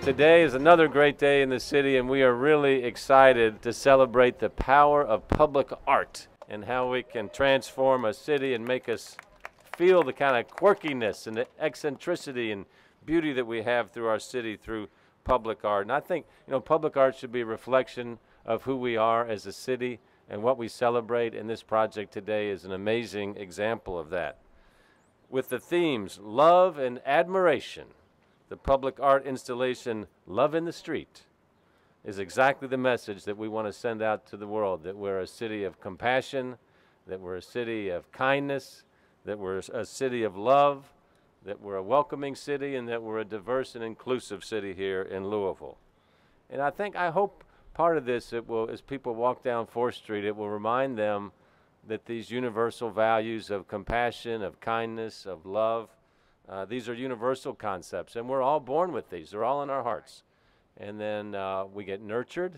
Today is another great day in the city, and we are really excited to celebrate the power of public art and how we can transform a city and make us feel the kind of quirkiness and the eccentricity and beauty that we have through our city through public art. And I think, public art should be a reflection of who we are as a city and what we celebrate, and this project today is an amazing example of that. With the themes, love and admiration, the public art installation, Love in the Street, is exactly the message that we want to send out to the world, that we're a city of compassion, that we're a city of kindness, that we're a city of love, that we're a welcoming city, and that we're a diverse and inclusive city here in Louisville. And I hope part of this, as people walk down 4th Street, it will remind them that these universal values of compassion, of kindness, of love, these are universal concepts, and we're all born with these. They're all in our hearts. And then we get nurtured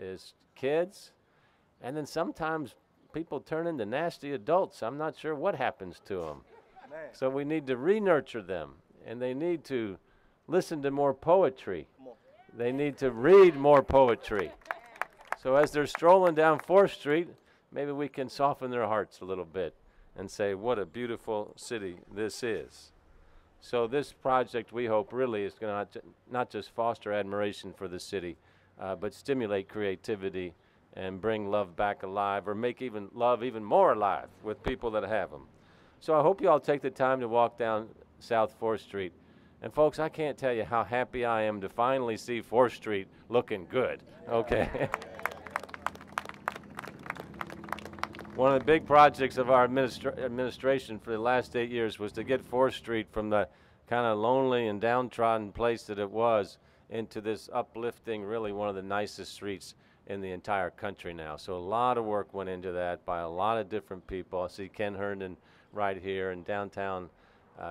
as kids, and then sometimes people turn into nasty adults. I'm not sure what happens to them. So we need to re-nurture them, and they need to listen to more poetry. They need to read more poetry. So as they're strolling down 4th Street, maybe we can soften their hearts a little bit and say, what a beautiful city this is. So this project, we hope, really is going to not just foster admiration for the city, but stimulate creativity and bring love back alive, or make love even more alive with people that have them. So I hope you all take the time to walk down South 4th Street. And folks, I can't tell you how happy I am to finally see 4th Street looking good, okay? One of the big projects of our administration for the last 8 years was to get 4th Street from the kind of lonely and downtrodden place that it was into this uplifting, really one of the nicest streets in the entire country now. So a lot of work went into that by a lot of different people. I see Ken Herndon right here, and downtown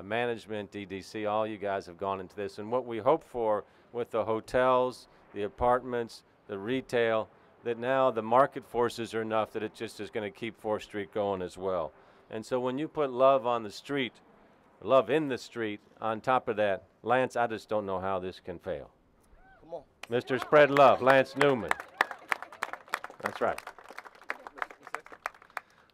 management, DDC, all you guys have gone into this. And what we hope for with the hotels, the apartments, the retail, that now the market forces are enough that it just is going to keep 4th Street going as well. And so when you put love on the street, love in the street, on top of that, Lance, I just don't know how this can fail. Come on. Mr. Spread Love, Lance Newman. That's right.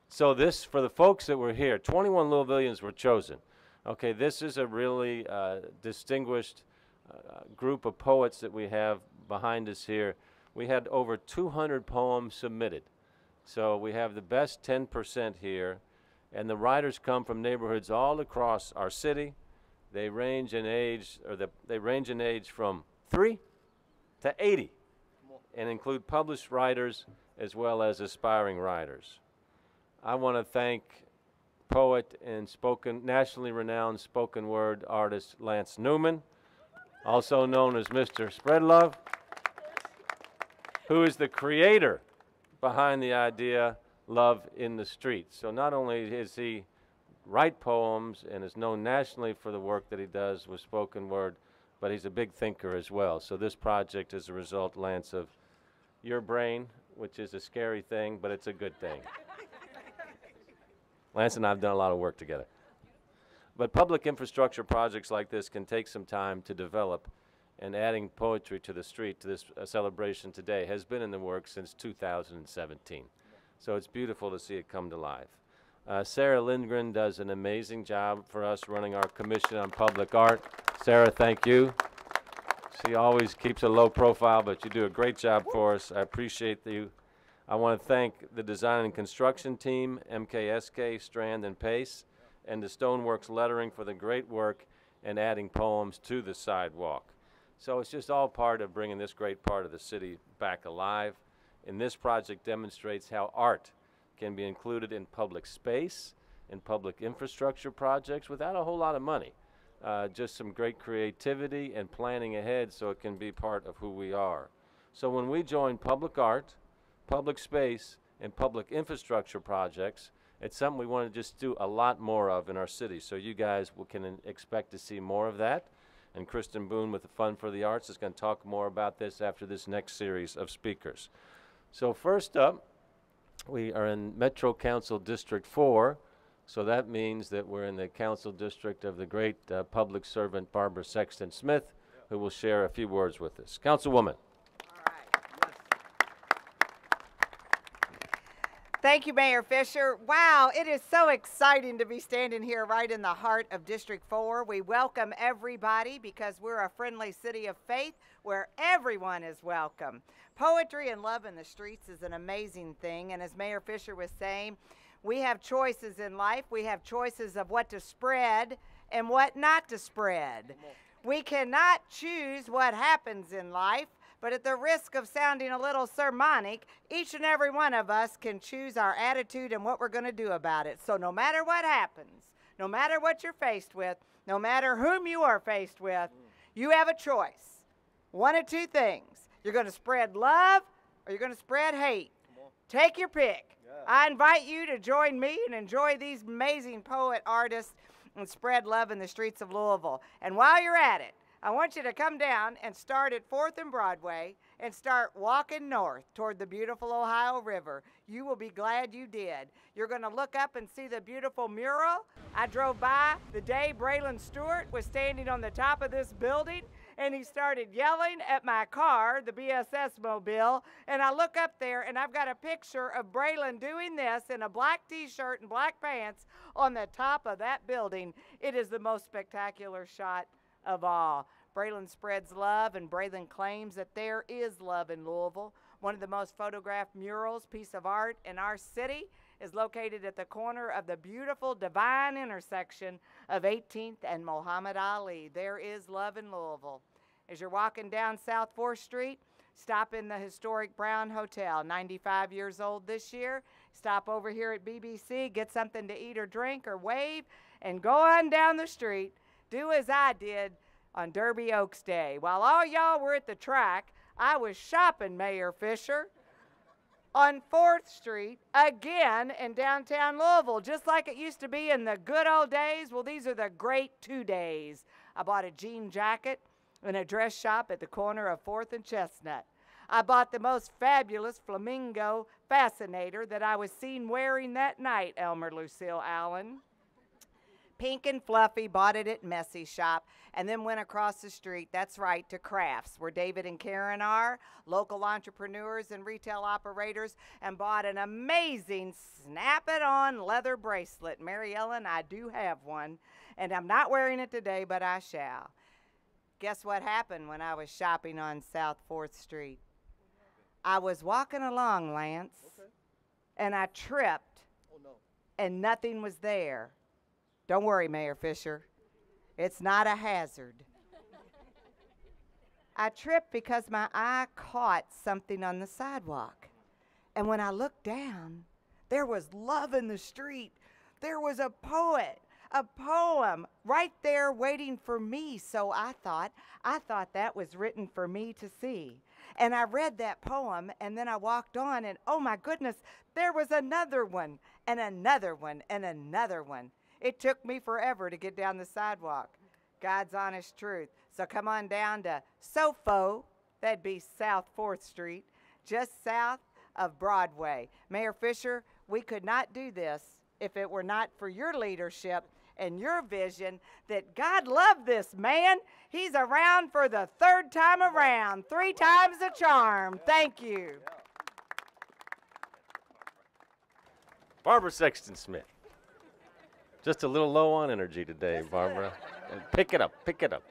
So this, for the folks that were here, 21 Louisvillians were chosen. Okay, this is a really distinguished group of poets that we have behind us here. We had over 200 poems submitted. So we have the best 10% here, and the writers come from neighborhoods all across our city. They range in age, from 3 to 80, and include published writers as well as aspiring writers. I want to thank poet and nationally renowned spoken word artist Lance Newman, also known as Mr. Spreadlove, who is the creator behind the idea Love in the Street. So not only does he write poems and is known nationally for the work that he does with spoken word, but he's a big thinker as well. So this project is a result, Lance, of your brain, which is a scary thing, but it's a good thing. Lance and I have done a lot of work together. But public infrastructure projects like this can take some time to develop, and adding poetry to the street to this celebration today has been in the works since 2017. So it's beautiful to see it come to life. Sarah Lindgren does an amazing job for us running our Commission on Public Art. Sarah, thank you. She always keeps a low profile, but you do a great job for us. I appreciate you. I want to thank the design and construction team, MKSK, Strand, and Pace, and the Stoneworks Lettering for the great work and adding poems to the sidewalk. So it's just all part of bringing this great part of the city back alive. And this project demonstrates how art can be included in public space, in public infrastructure projects without a whole lot of money. Just some great creativity and planning ahead so it can be part of who we are. So when we join public art, public space, and public infrastructure projects, it's something we want to just do a lot more of in our city. So you guys can expect to see more of that. And Kristen Boone with the Fund for the Arts is going to talk more about this after this next series of speakers. So first up, we are in Metro Council District 4. So that means that we're in the council district of the great public servant Barbara Sexton Smith, who will share a few words with us. Councilwoman. Thank you, Mayor Fisher. Wow, it is so exciting to be standing here right in the heart of District 4. We welcome everybody because we're a friendly city of faith where everyone is welcome. Poetry and love in the streets is an amazing thing, and as Mayor Fisher was saying, we have choices in life. We have choices of what to spread and what not to spread. We cannot choose what happens in life, but at the risk of sounding a little sermonic, each and every one of us can choose our attitude and what we're going to do about it. So no matter what happens, no matter what you're faced with, no matter whom you are faced with, you have a choice. One of two things. You're going to spread love or you're going to spread hate. Take your pick. Yeah. I invite you to join me and enjoy these amazing poet artists and spread love in the streets of Louisville. And while you're at it, I want you to come down and start at 4th and Broadway and start walking north toward the beautiful Ohio River. You will be glad you did. You're going to look up and see the beautiful mural. I drove by the day Braylon Stewart was standing on the top of this building, and he started yelling at my car, the BSS mobile, and I look up there and I've got a picture of Braylon doing this in a black t-shirt and black pants on the top of that building. It is the most spectacular shot of all. Braylon spreads love, and Braylon claims that there is love in Louisville. One of the most photographed murals, piece of art in our city, is located at the corner of the beautiful divine intersection of 18th and Muhammad Ali. There is love in Louisville. As you're walking down South 4th Street, stop in the historic Brown Hotel, 95 years old this year. Stop over here at BBC, get something to eat or drink or wave, and go on down the street. Do as I did on Derby Oaks Day. While all y'all were at the track, I was shopping, Mayor Fisher, on 4th Street, again in downtown Louisville, just like it used to be in the good old days. Well, these are the great 2 days. I bought a jean jacket in a dress shop at the corner of 4th and Chestnut. I bought the most fabulous flamingo fascinator that I was seen wearing that night, Elmer Lucille Allen. Pink and fluffy, bought it at Messy Shop, and then went across the street, that's right, to Crafts, where David and Karen are, local entrepreneurs and retail operators, and bought an amazing snap-it-on leather bracelet. Mary Ellen, I do have one, and I'm not wearing it today, but I shall. Guess what happened when I was shopping on South 4th Street? I was walking along, Lance, and I tripped, and nothing was there. Don't worry, Mayor Fisher. It's not a hazard. I tripped because my eye caught something on the sidewalk. And when I looked down, there was love in the street. There was a poet, a poem right there waiting for me. So I thought that was written for me to see. And I read that poem, and then I walked on, and oh my goodness, there was another one, and another one, and another one. It took me forever to get down the sidewalk. God's honest truth. So come on down to SoFo, that'd be South 4th Street, just south of Broadway. Mayor Fisher, we could not do this if it were not for your leadership and your vision that God loved this man. He's around for the 3rd time around, 3 times the charm. Thank you. Barbara Sexton Smith. Just a little low on energy today, Barbara. Pick it up, pick it up.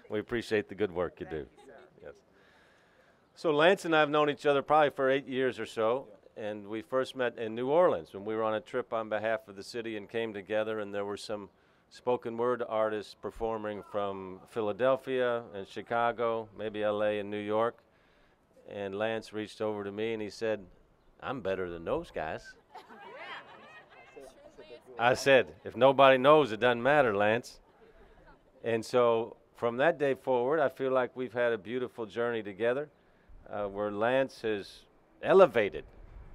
We appreciate the good work you do. Yes. So Lance and I have known each other probably for 8 years or so, and we first met in New Orleans when we were on a trip on behalf of the city and came together, and there were some spoken word artists performing from Philadelphia and Chicago, maybe LA and New York. And Lance reached over to me and he said, "I'm better than those guys." I said, "If nobody knows, it doesn't matter, Lance." And so from that day forward, I feel like we've had a beautiful journey together where Lance has elevated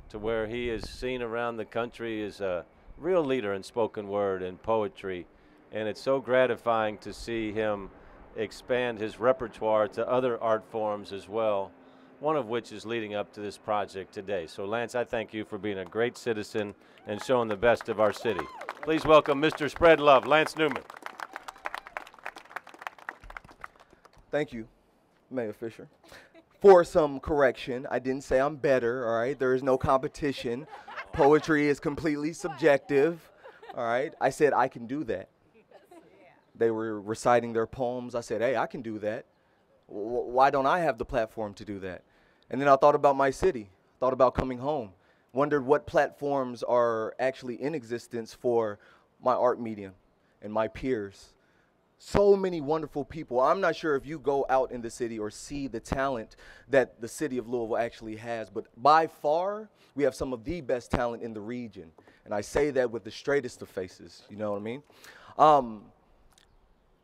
to where he is seen around the country as a real leader in spoken word and poetry. And it's so gratifying to see him expand his repertoire to other art forms as well, one of which is leading up to this project today. So Lance, I thank you for being a great citizen and showing the best of our city. Please welcome Mr. Spread Love, Lance Newman. Thank you, Mayor Fisher. For some correction, I didn't say I'm better, all right? There is no competition. Poetry is completely subjective, all right? I said I can do that. They were reciting their poems. I said, hey, I can do that. Why don't I have the platform to do that? And then I thought about my city, thought about coming home, wondered what platforms are actually in existence for my art medium and my peers. So many wonderful people. I'm not sure if you go out in the city or see the talent that the city of Louisville actually has, but by far, we have some of the best talent in the region. And I say that with the straightest of faces, you know what I mean?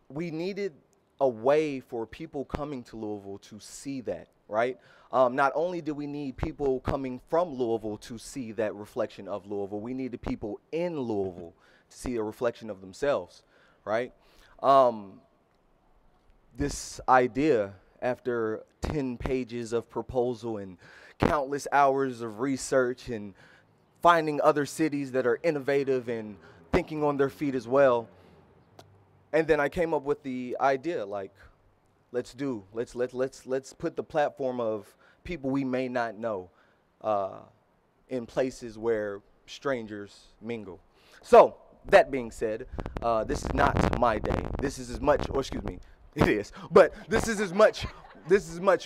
We needed a way for people coming to Louisville to see that, right? Not only do we need people coming from Louisville to see that reflection of Louisville, we needed people in Louisville to see a reflection of themselves, right? This idea, after 10 pages of proposal and countless hours of research and finding other cities that are innovative and thinking on their feet as well, and then I came up with the idea, like, let's put the platform of people we may not know in places where strangers mingle. So, that being said, this is not my day. This is as much, or excuse me, it is, but this is as much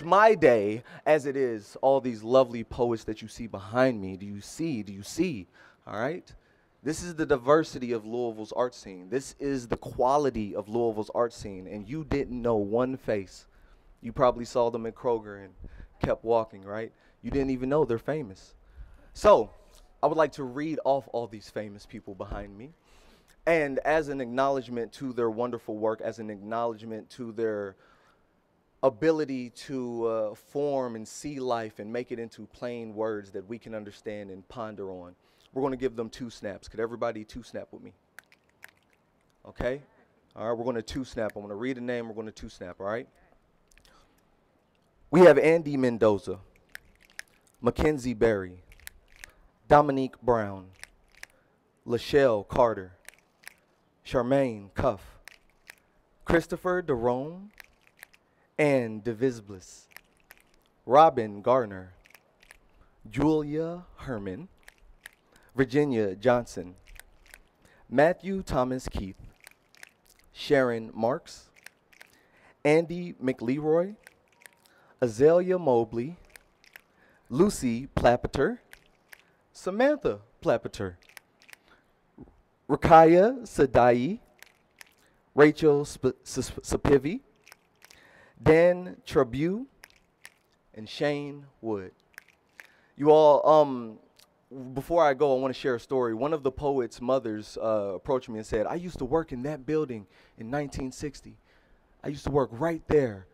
my day as it is all these lovely poets that you see behind me. Do you see, all right? This is the diversity of Louisville's art scene. This is the quality of Louisville's art scene, and you didn't know one face. You probably saw them at Kroger and kept walking, right? You didn't even know they're famous. So, I would like to read off all these famous people behind me. And as an acknowledgement to their wonderful work, as an acknowledgement to their ability to form and see life and make it into plain words that we can understand and ponder on, we're going to give them 2 snaps. Could everybody 2 snap with me? Okay? All right, we're going to 2 snap. I'm going to read a name. We're going to 2 snap, all right? We have Andy Mendoza, Mackenzie Berry, Dominique Brown, Lachelle Carter, Charmaine Cuff, Christopher Derome, Ann DeVisblis, Robin Garner, Julia Herman, Virginia Johnson, Matthew Thomas Keith, Sharon Marks, Andy McLeroy, Azalea Mobley, Lucy Plapeter, Samantha Plapeter, Rakaya Sadai, Rachel Sapivi, Dan Trabu, and Shane Wood. You all, before I go, I want to share a story. One of the poet's mothers approached me and said, I used to work in that building in 1960. I used to work right there.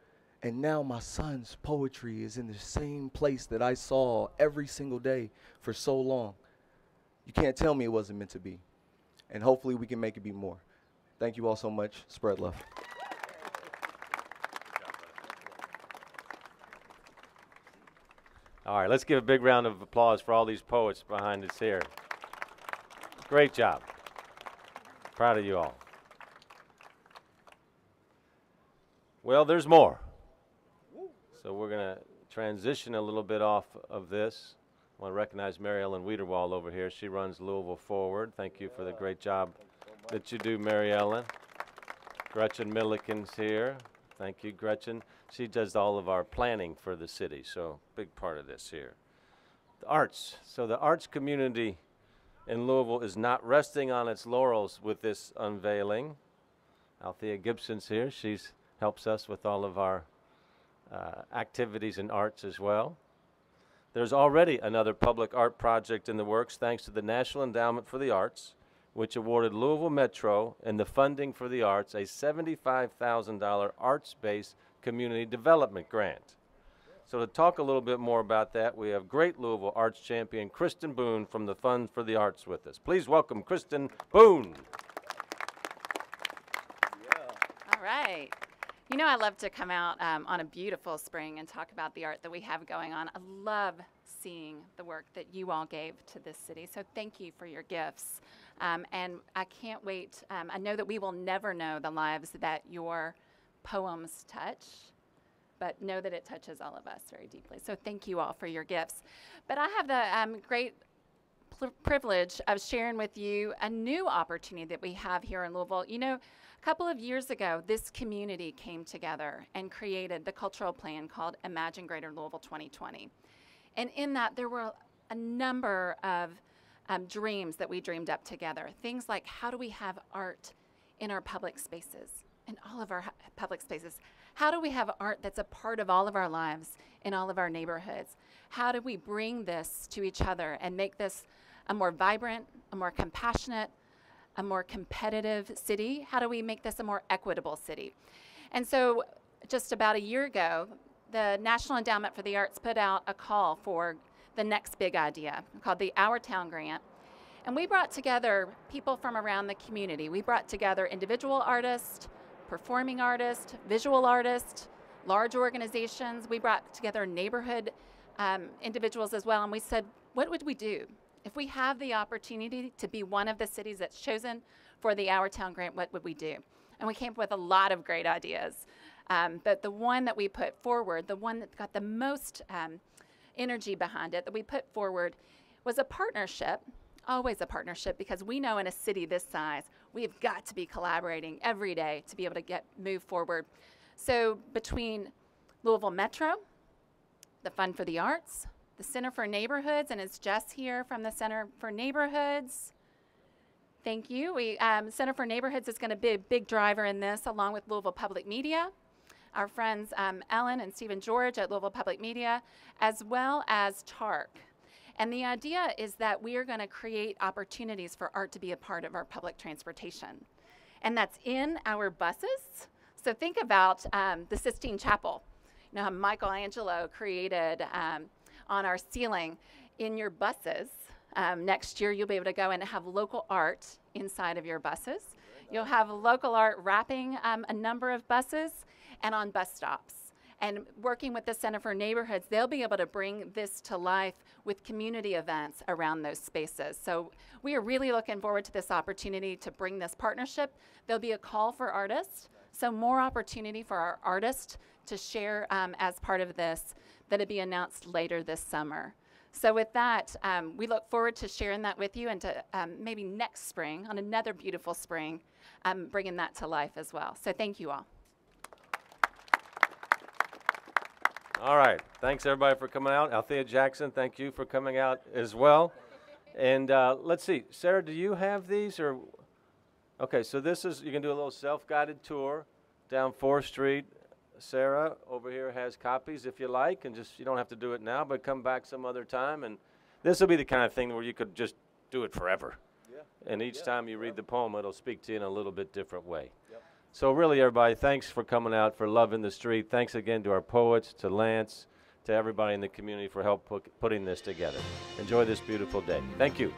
And now my son's poetry is in the same place that I saw every single day for so long. You can't tell me it wasn't meant to be. And hopefully we can make it be more. Thank you all so much. Spread love. All right, let's give a big round of applause for all these poets behind us here. Great job. Proud of you all. Well, there's more. So we're going to transition a little bit off of this. I want to recognize Mary Ellen Wiederwald over here. She runs Louisville Forward. Thank you for the great job that you do, Mary Ellen. Gretchen Milliken's here. Thank you, Gretchen. She does all of our planning for the city, so big part of this here. The arts. So the arts community in Louisville is not resting on its laurels with this unveiling. Althea Gibson's here. She helps us with all of our activities in arts as well. There's already another public art project in the works thanks to the National Endowment for the Arts, which awarded Louisville Metro and the Funding for the Arts a $75,000 arts-based community development grant. So to talk a little bit more about that, we have great Louisville arts champion Kristen Boone from the Fund for the Arts with us. Please welcome Kristen Boone. All right. You know, I love to come out on a beautiful spring and talk about the art that we have going on. I love seeing the work that you all gave to this city, so thank you for your gifts. And I can't wait. I know that we will never know the lives that your poems touch, but know that it touches all of us very deeply. So thank you all for your gifts. But I have the great privilege of sharing with you a new opportunity that we have here in Louisville. You know, a couple of years ago, this community came together and created the cultural plan called Imagine Greater Louisville 2020. And in that, there were a number of dreams that we dreamed up together. Things like, how do we have art in our public spaces, in all of our public spaces? How do we have art that's a part of all of our lives in all of our neighborhoods? How do we bring this to each other and make this a more vibrant, a more compassionate, a more competitive city? How do we make this a more equitable city? And so just about a year ago, the National Endowment for the Arts put out a call for the next big idea called the Our Town Grant. And we brought together people from around the community. We brought together individual artists, performing artists, visual artists, large organizations. We brought together neighborhood individuals as well. And we said, what would we do? If we have the opportunity to be one of the cities that's chosen for the Our Town Grant, what would we do? And we came up with a lot of great ideas. But the one that we put forward, the one that got the most energy behind it, that we put forward, was a partnership, always a partnership, because we know in a city this size, we've got to be collaborating every day to be able to move forward. So between Louisville Metro, the Fund for the Arts, the Center for Neighborhoods, and it's Jess here from the Center for Neighborhoods. Thank you. Center for Neighborhoods is going to be a big driver in this, along with Louisville Public Media, our friends Ellen and Stephen George at Louisville Public Media, as well as TARC. And the idea is that we are going to create opportunities for art to be a part of our public transportation. And that's in our buses. So think about the Sistine Chapel. You know how Michelangelo created on our ceiling. In your buses, next year you'll be able to go and have local art inside of your buses. You'll have local art wrapping a number of buses and on bus stops. And working with the Center for Neighborhoods, they'll be able to bring this to life with community events around those spaces. So we are really looking forward to this opportunity to bring this partnership. There'll be a call for artists, so more opportunity for our artists to share as part of this that'll be announced later this summer. So with that, we look forward to sharing that with you and to maybe next spring, on another beautiful spring, bringing that to life as well. So thank you all. All right. Thanks, everybody, for coming out. Althea Jackson, thank you for coming out as well. And let's see. Sarah, do you have these? Or okay, so this is, you can do a little self-guided tour down 4th Street. Sarah over here has copies if you like, and just, you don't have to do it now, but come back some other time. And this will be the kind of thing where you could just do it forever. Yeah. And each time you read the poem, it'll speak to you in a little bit different way. Yep. So really, everybody, thanks for coming out, for loving the street. Thanks again to our poets, to Lance, to everybody in the community for help putting this together. Enjoy this beautiful day. Thank you.